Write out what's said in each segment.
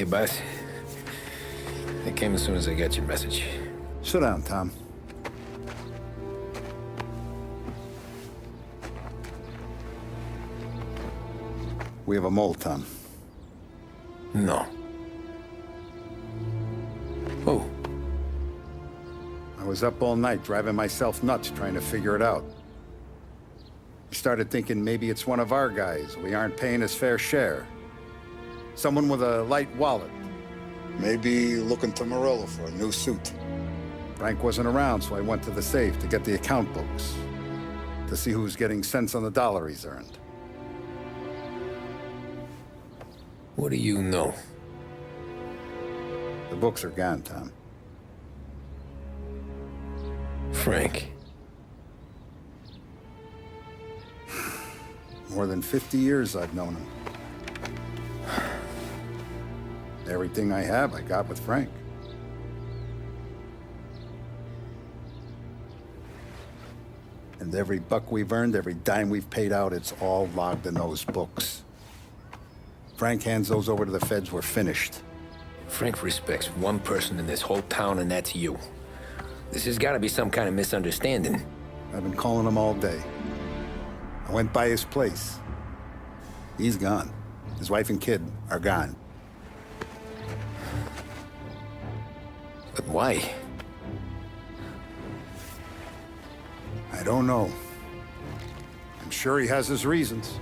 Hey, boss. I came as soon as I got your message. Sit down, Tom. We have a mole, Tom. No. Oh. I was up all night driving myself nuts trying to figure it out. I started thinking maybe it's one of our guys. We aren't paying his fair share. Someone with a light wallet. Maybe looking to Morello for a new suit. Frank wasn't around, so I went to the safe to get the account books. To see who's getting cents on the dollar he's earned. What do you know? The books are gone, Tom. Frank. More than 50 years I've known him. Everything I have, I got with Frank. And every buck we've earned, every dime we've paid out, it's all logged in those books. Frank hands those over to the feds, we're finished. Frank respects one person in this whole town, and that's you. This has got to be some kind of misunderstanding. I've been calling him all day. I went by his place. He's gone. His wife and kid are gone. But why? I don't know. I'm sure he has his reasons.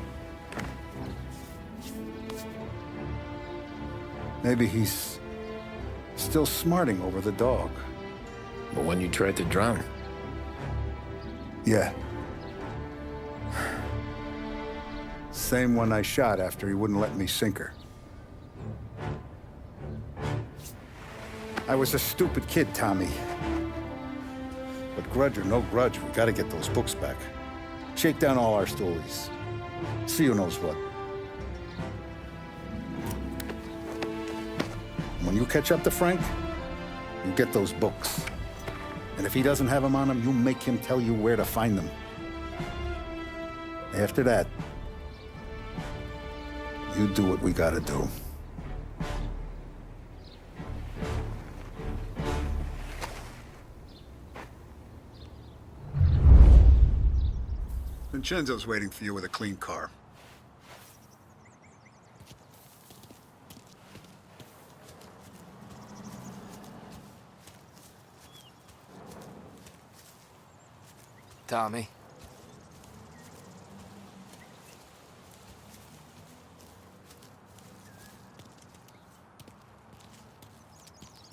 Maybe he's still smarting over the dog. But when you tried to drown? Yeah. Same one I shot after he wouldn't let me sink her. I was a stupid kid, Tommy. But grudge or no grudge, we gotta get those books back. Shake down all our stories. See who knows what. When you catch up to Frank, you get those books. And if he doesn't have them on him, you make him tell you where to find them. After that, you do what we gotta do. Vincenzo's waiting for you with a clean car. Tommy.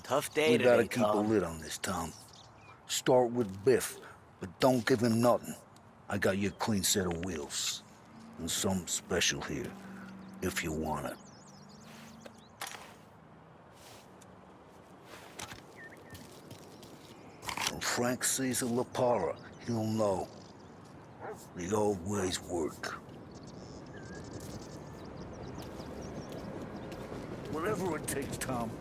Tough day We today, gotta keep a Tom. lid on this, Tom. Start with Biff, but don't give him nothing. I got you a clean set of wheels. And something special here, if you want it. When Frank sees a La Parra, he'll know. The old ways work. Whatever it takes, Tom.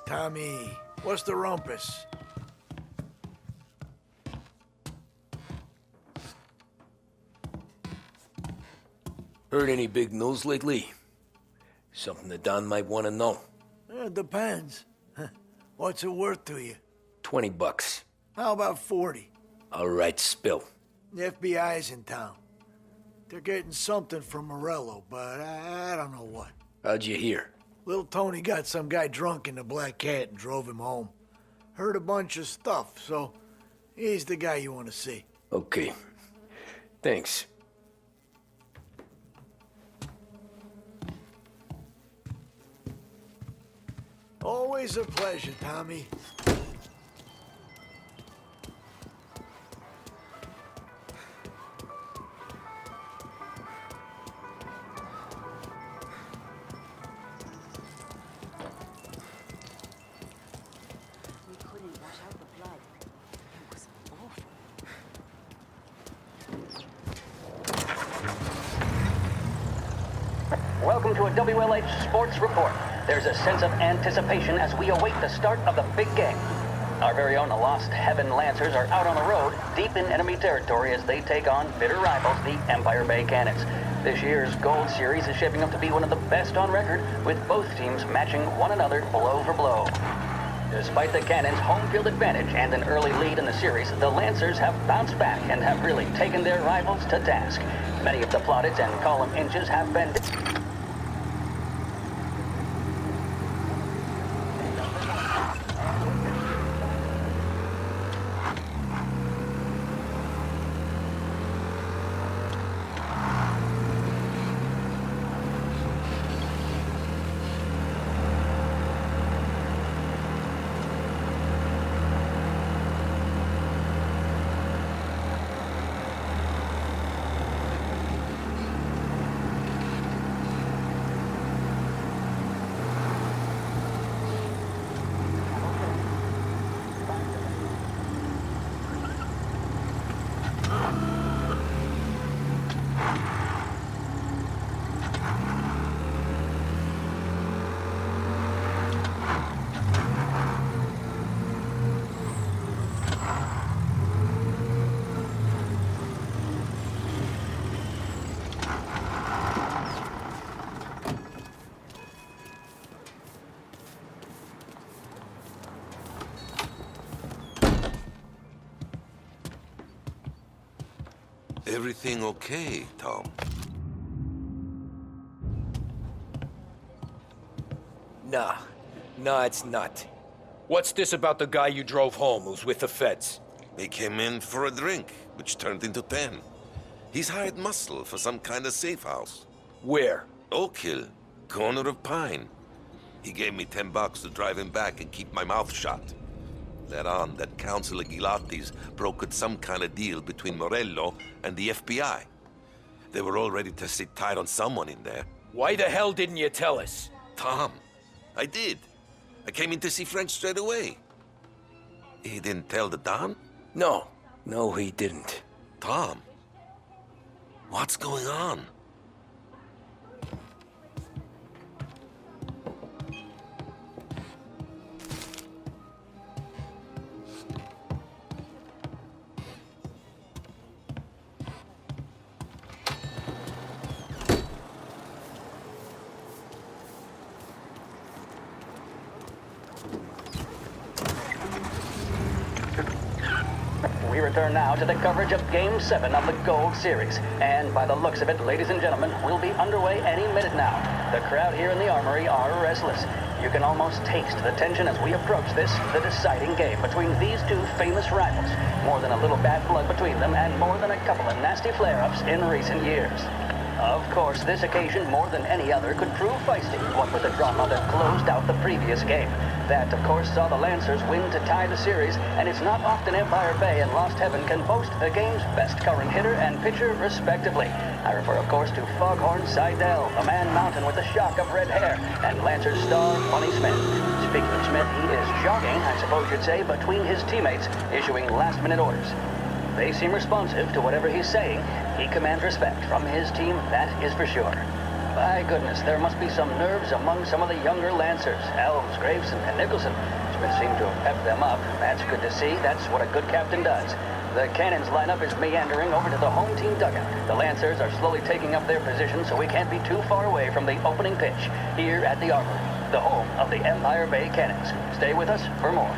Tommy. What's the rumpus? Heard any big news lately? Something that Don might want to know. It depends. What's it worth to you? $20. How about 40? All right, spill. The FBI's in town. They're getting something from Morello, but I don't know what. How'd you hear? Little Tony got some guy drunk in the Black Cat and drove him home. Heard a bunch of stuff, so he's the guy you want to see. Okay. Thanks. Always a pleasure, Tommy. We couldn't wash out the blood. It was awful. Welcome to a WLH Sports Report. There's a sense of anticipation as we await the start of the big game. Our very own Lost Heaven Lancers are out on the road, deep in enemy territory as they take on bitter rivals, the Empire Bay Cannons. This year's Gold Series is shaping up to be one of the best on record, with both teams matching one another blow for blow. Despite the Cannons' home field advantage and an early lead in the series, the Lancers have bounced back and have really taken their rivals to task. Many of the plaudits and column inches have been... Everything okay, Tom? Nah, it's not. What's this about the guy you drove home who's with the feds? He came in for a drink, which turned into 10. He's hired muscle for some kind of safe house. Where? Oak Hill, corner of Pine. He gave me $10 to drive him back and keep my mouth shut. Later on, that Councilor Gilatti's brokered some kind of deal between Morello and the FBI. They were all ready to sit tight on someone in there. Why the hell didn't you tell us? Tom, I did. I came in to see Frank straight away. He didn't tell the Don? No, he didn't. Tom, what's going on? We return now to the coverage of Game 7 of the Gold Series. And by the looks of it, ladies and gentlemen, we'll be underway any minute now. The crowd here in the Armory are restless. You can almost taste the tension as we approach this, the deciding game between these two famous rivals. More than a little bad blood between them, and more than a couple of nasty flare-ups in recent years. Of course, this occasion, more than any other, could prove feisty, what with the drama that closed out the previous game. That, of course, saw the Lancers win to tie the series, and it's not often Empire Bay and Lost Heaven can boast the game's best current hitter and pitcher, respectively. I refer, of course, to Foghorn Seidel, a man mountain with a shock of red hair, and Lancers star Funny Smith. Speaking of Smith, he is jogging, I suppose you'd say, between his teammates, issuing last-minute orders. They seem responsive to whatever he's saying. He commands respect from his team, that is for sure. My goodness, there must be some nerves among some of the younger Lancers. Elms, Graves, and Nicholson. Smith seemed to have pepped them up. That's good to see. That's what a good captain does. The cannons lineup is meandering over to the home team dugout. The Lancers are slowly taking up their position, so we can't be too far away from the opening pitch here at the Armory, the home of the Empire Bay Cannons. Stay with us for more.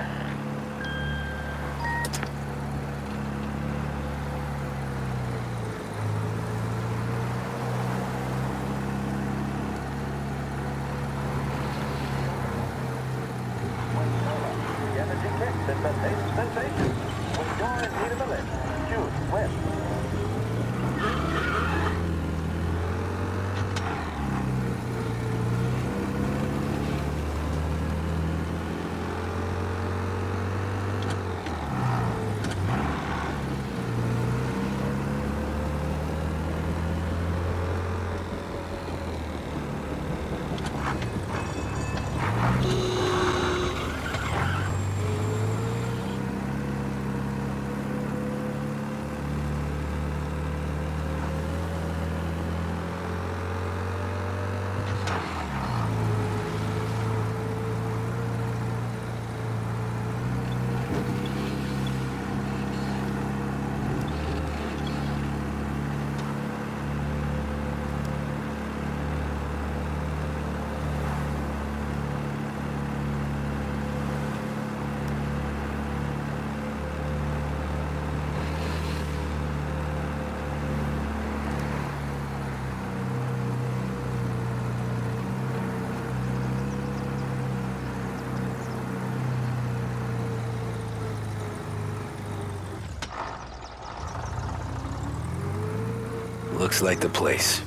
Looks like the place.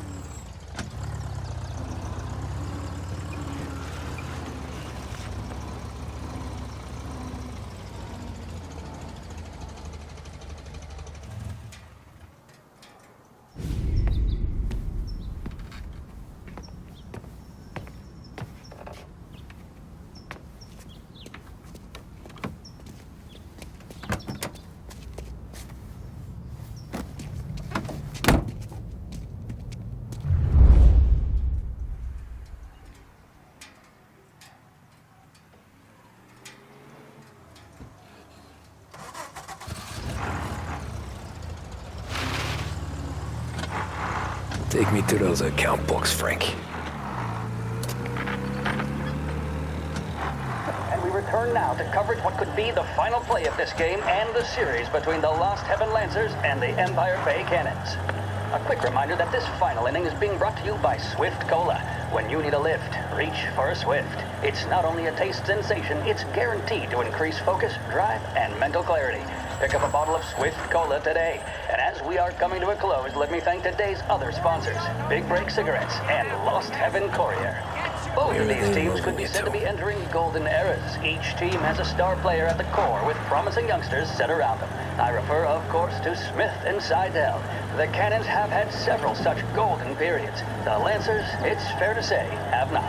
Take me to those account books, Frank. And we return now to coverage what could be the final play of this game and the series between the Lost Heaven Lancers and the Empire Bay Cannons. A quick reminder that this final inning is being brought to you by Swift Cola. When you need a lift, reach for a Swift. It's not only a taste sensation, it's guaranteed to increase focus, drive, and mental clarity. Pick up a bottle of Swift Cola today. And as we are coming to a close, let me thank today's other sponsors, Big Break Cigarettes and Lost Heaven Courier. Both of these teams could be said to be entering golden eras. Each team has a star player at the core with promising youngsters set around them. I refer, of course, to Smith and Seidel. The Cannons have had several such golden periods. The Lancers, it's fair to say, have not.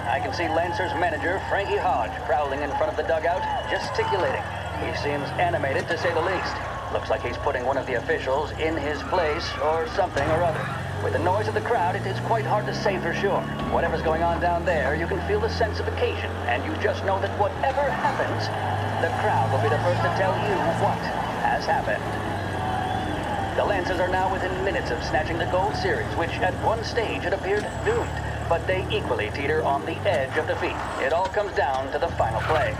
I can see Lancers manager Frankie Hodge prowling in front of the dugout, gesticulating. He seems animated, to say the least. Looks like he's putting one of the officials in his place or something or other. With the noise of the crowd, it is quite hard to say for sure. Whatever's going on down there, you can feel the sense of occasion, and you just know that whatever happens, the crowd will be the first to tell you what has happened. The Lancers are now within minutes of snatching the Gold Series, which at one stage had appeared doomed, but they equally teeter on the edge of defeat. It all comes down to the final play.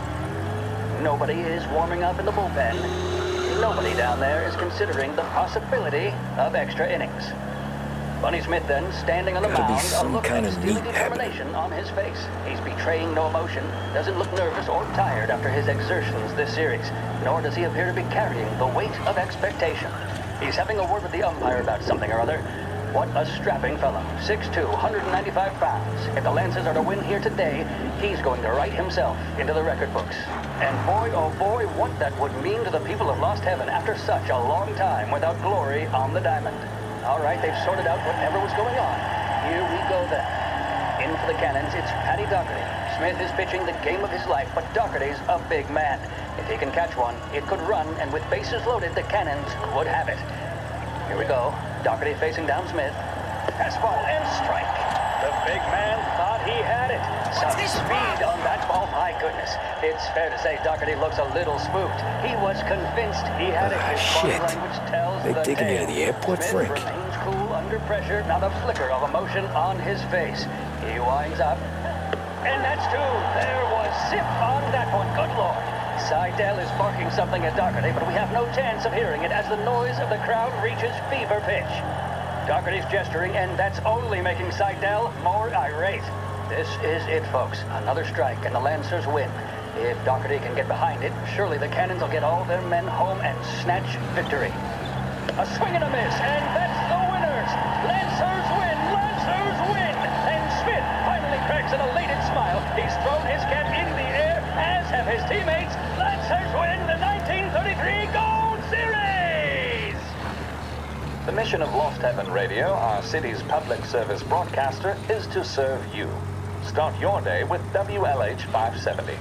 Nobody is warming up in the bullpen. Nobody down there is considering the possibility of extra innings. Bunny Smith then, standing on the Gotta be mound, a some look kind of of steely neat habit. determination on his face. He's betraying no emotion, doesn't look nervous or tired after his exertions this series, nor does he appear to be carrying the weight of expectation. He's having a word with the umpire about something or other. What a strapping fellow. 6'2", 195 pounds. If the Lancers are to win here today, he's going to write himself into the record books. And boy, oh boy, what that would mean to the people of Lost Heaven after such a long time without glory on the diamond. All right, they've sorted out whatever was going on. Here we go then. In for the Cannons, it's Paddy Doherty. Smith is pitching the game of his life, but Doherty's a big man. If he can catch one, it could run, and with bases loaded, the Cannons could have it. Here we go. Doherty facing down Smith. Fastball and strike. The big man thought he had it. Some speed on that. Oh my goodness. It's fair to say Doherty looks a little spooked. He was convinced he had it. His body Shit. language tells They the taking tale. you to the airport, Smith Frank? remains cool under pressure, not a flicker of emotion on his face. He winds up. And that's two. There was zip on that one. Good Lord. Seidel is barking something at Doherty, but we have no chance of hearing it as the noise of the crowd reaches fever pitch. Doherty's gesturing, and that's only making Seidel more irate. This is it, folks. Another strike, and the Lancers win. If Doherty can get behind it, surely the Cannons will get all their men home and snatch victory. A swing and a miss, and that's the winners! Lancers win! Lancers win! And Smith finally cracks an elated smile. He's thrown his cap in the air, as have his teammates. Lancers win the 1933 Gold Series! The mission of Lost Heaven Radio, our city's public service broadcaster, is to serve you. Start your day with WLH 570.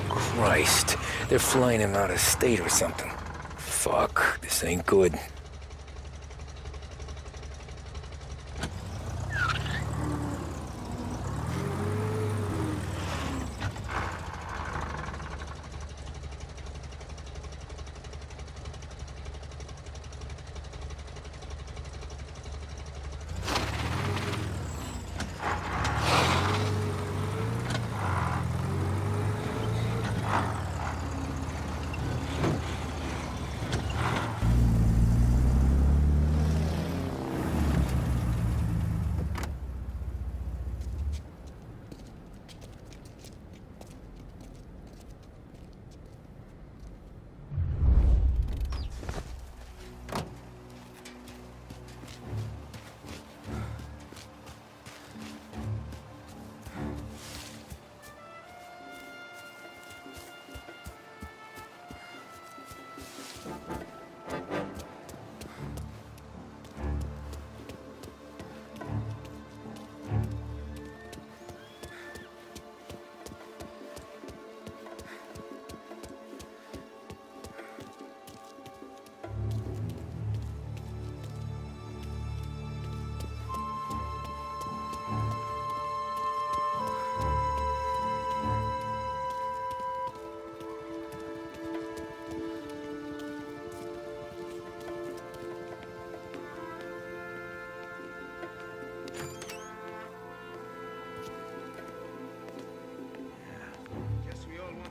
Christ, they're flying him out of state or something. Fuck, this ain't good.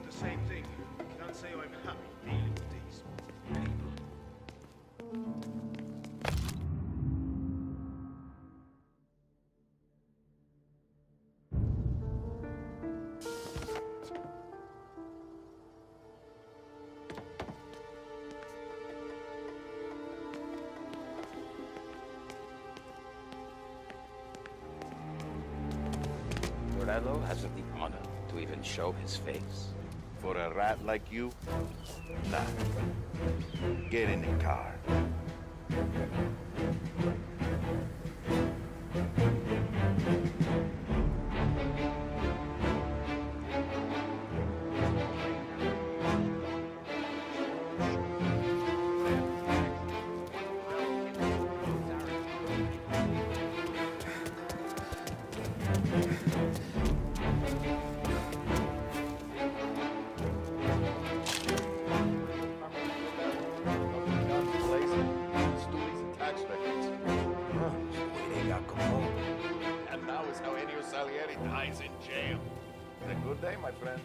Same thing. Can't say I'm happy dealing with these people. Morello hasn't the honor to even show his face. For a rat like you? Nah. Get in the car. Dies in jail. It's a good day, my friend.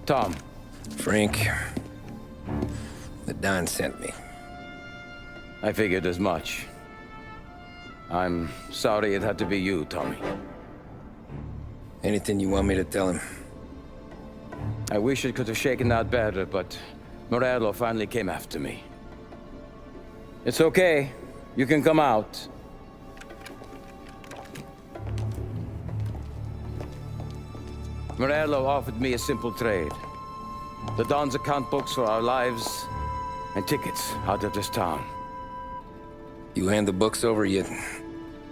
Tom. Frank, the Don sent me. I figured as much. I'm sorry it had to be you, Tommy. Anything you want me to tell him? I wish it could have shaken out better, but Morello finally came after me. It's okay. You can come out. Morello offered me a simple trade. The Don's account books for our lives, and tickets out of this town. You hand the books over, you...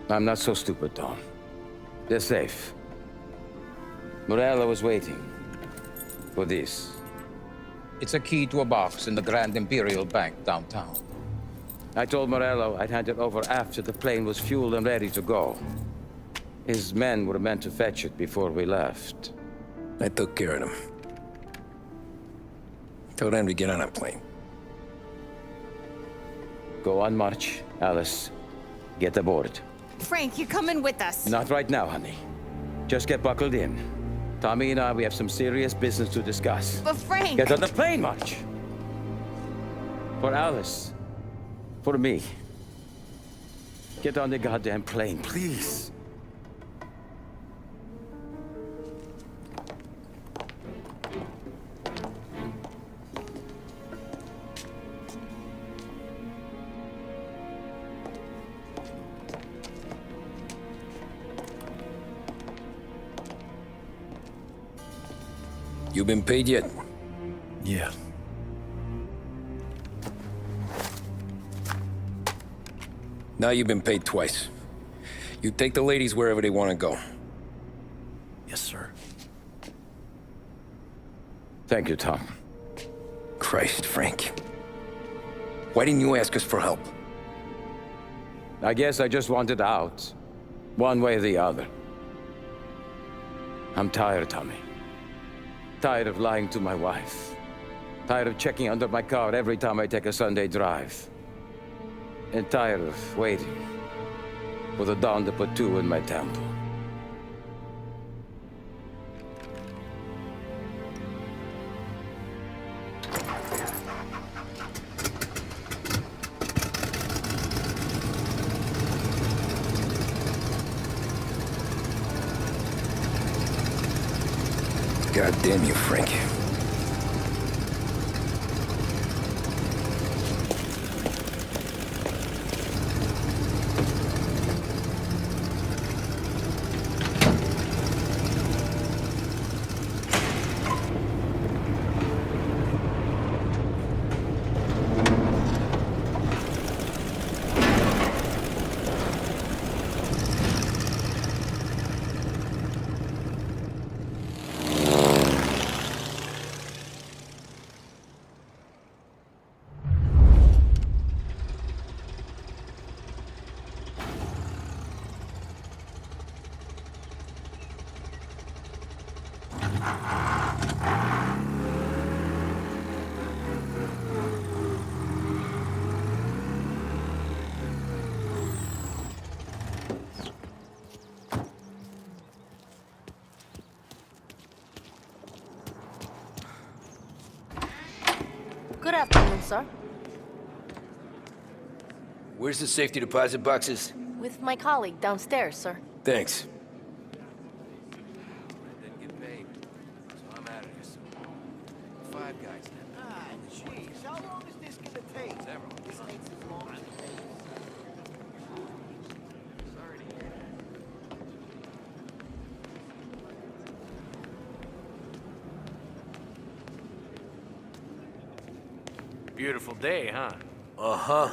I'm not so stupid, Don. They're safe. Morello was waiting for this. It's a key to a box in the Grand Imperial Bank downtown. I told Morello I'd hand it over after the plane was fueled and ready to go. His men were meant to fetch it before we left. I took care of them. Told them to get on a plane. Go on, March. Alice, get aboard. Frank, you're coming with us. Not right now, honey. Just get buckled in. Tommy and I, we have some serious business to discuss. But Frank... Get on the plane, March! For Alice. For me. Get on the goddamn plane, please. You been paid yet? Yeah. Now you've been paid twice. You take the ladies wherever they want to go. Yes, sir. Thank you, Tom. Christ, Frank. Why didn't you ask us for help? I guess I just wanted out. One way or the other. I'm tired, Tommy. Tired of lying to my wife. Tired of checking under my car every time I take a Sunday drive. And tired of waiting for the dawn to put two in my temple. God damn you, Frank. Good afternoon, sir. Where's the safety deposit boxes? With my colleague downstairs, sir. Thanks. Didn't get paid, so I'm out of here soon. 5 guys now. Ah, jeez. How long is this gonna take? Several. This takes as long as... Sorry to hear that. Beautiful day, huh? Uh-huh.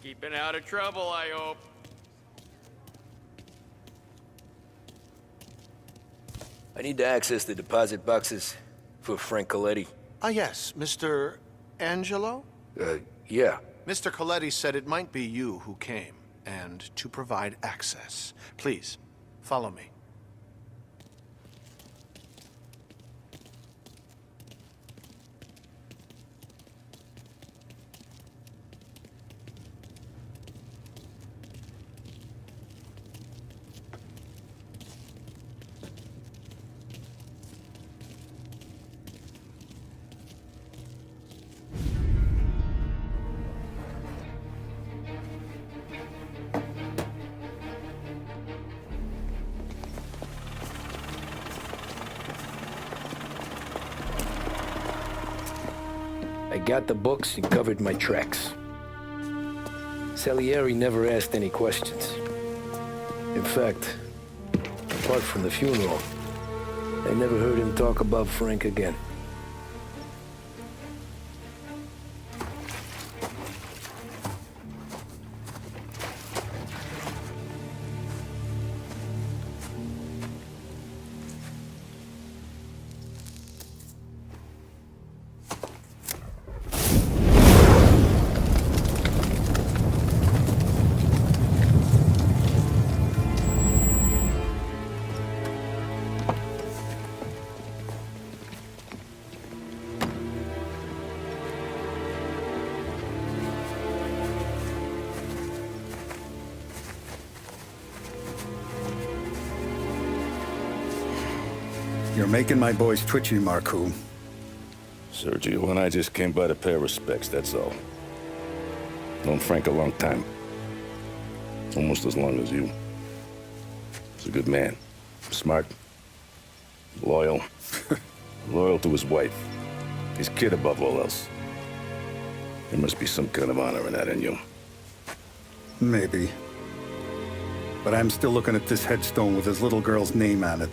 Keeping out of trouble, I hope. I need to access the deposit boxes for Frank Coletti. Ah, yes, Mr. Angelo? Yeah. Mr. Coletti said it might be you who came, and to provide access. Please, follow me. got the books and covered my tracks. Salieri never asked any questions. In fact, apart from the funeral, I never heard him talk about Frank again. You're making my boys twitchy, Marku. Sergio and I just came by to pay our respects, that's all. Known Frank a long time. Almost as long as you. He's a good man. Smart. Loyal. Loyal to his wife. His kid above all else. There must be some kind of honor in that in you. Maybe. But I'm still looking at this headstone with his little girl's name on it.